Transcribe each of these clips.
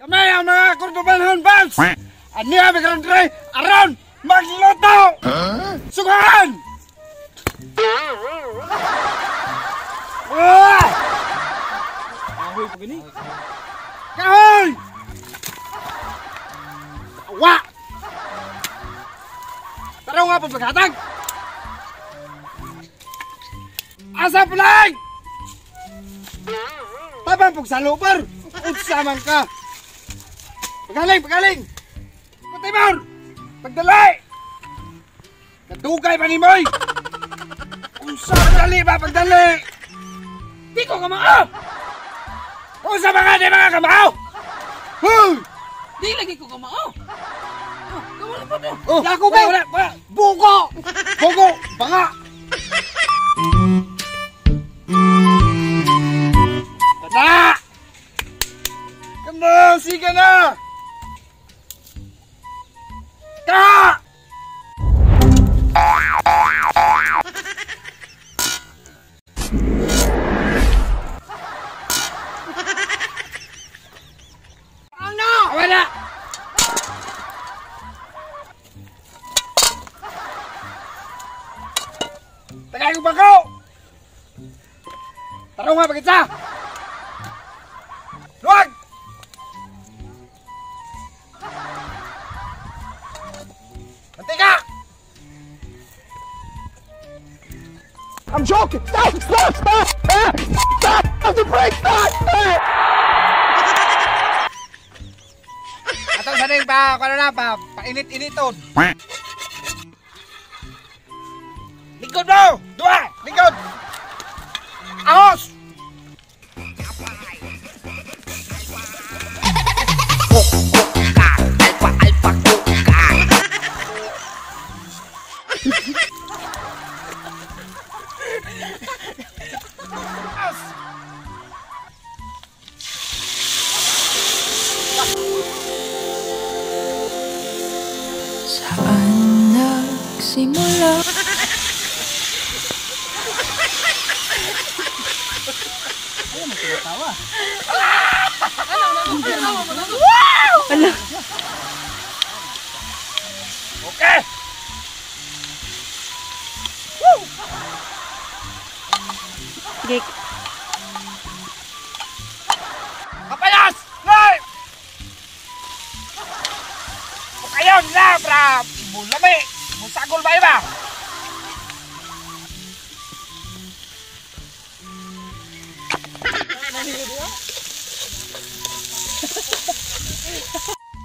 Kami ang mga kurdumanhon, Bams! Ano ang mga Andre aron magluto! Sugahan! Ahoy pa gani? Kahoy! Awa! Taraw nga po pagkatag! Asa pulang! Tabang pag sa lupar! Utsaman ka! Pagaling! Pagaling! Timor! Pagdali! Kadugay pa ni Moy! Unsa pagdali ba pagdali? Di ko kamao! Unsa mga di mga kamao? Hoy! Di lagi ko kamao! Kamao pa mo! Yako ba? Wala! Buko! Buko! Banga! Kada! Kanda! Sige na! Ka! Ano? Wala! Tagay ko bako! Taraw nga pagkitsa! Luwag! Mantika! I'm joking! Stop! Stop! Stop! Stop! Stop the brake! Stop! Atong saning pa, kano na pa, painit-initon. Likod mo! Dua! Likod! Ahos! Saan nagsimula? Ayaw mo tinatawa. Ano? Okay! Woo! Sige. Kapalas! Hoy! Ayaw na, bra! Bulami! Musagol ba iba?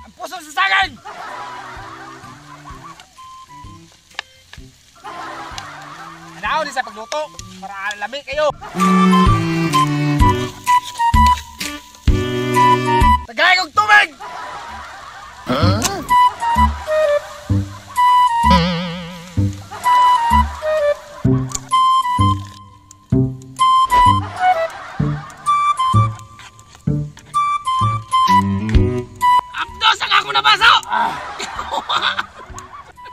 Ang puso sa sagan! Anaw din sa pagluto para lami kayo. Tagay kong tubig! Abdos ang ako nabaso!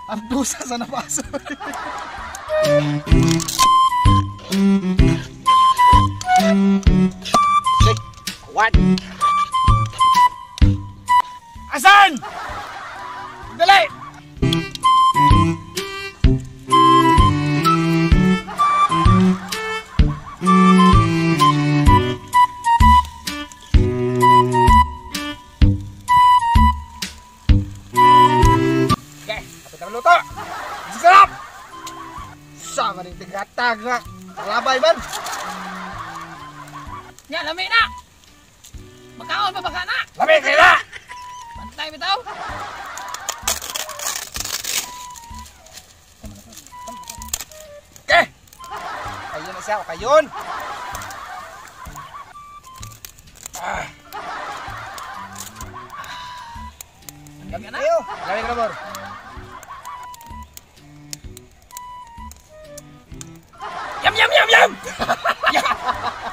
Abdusa sa nabaso. Check. What? Asan? Dali! Okay, kapit ang luto. Sarap! Sama rin tigatag na. Kalabay man. Nga, lami na! Makaon pa baka na! Lami kayo na! Pantay bitaw! Okay! Kayon na siya, o kayon! Lami na! Kayo! Lami ka na, Bor. Yam yam yam yam!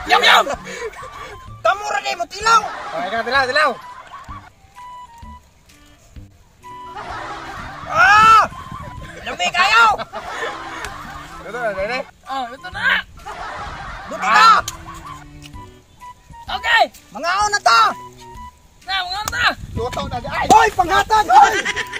Yam yam! Tamura kayo mo, tilaw! Okay ka, tilaw, tilaw! Ah! Lami kayo! Ito na, ito na. Oh, ito na! Buti na! Okay! Mga na to! Na, mga na! Ato na di ay. Hoy, panghatag! Hoy!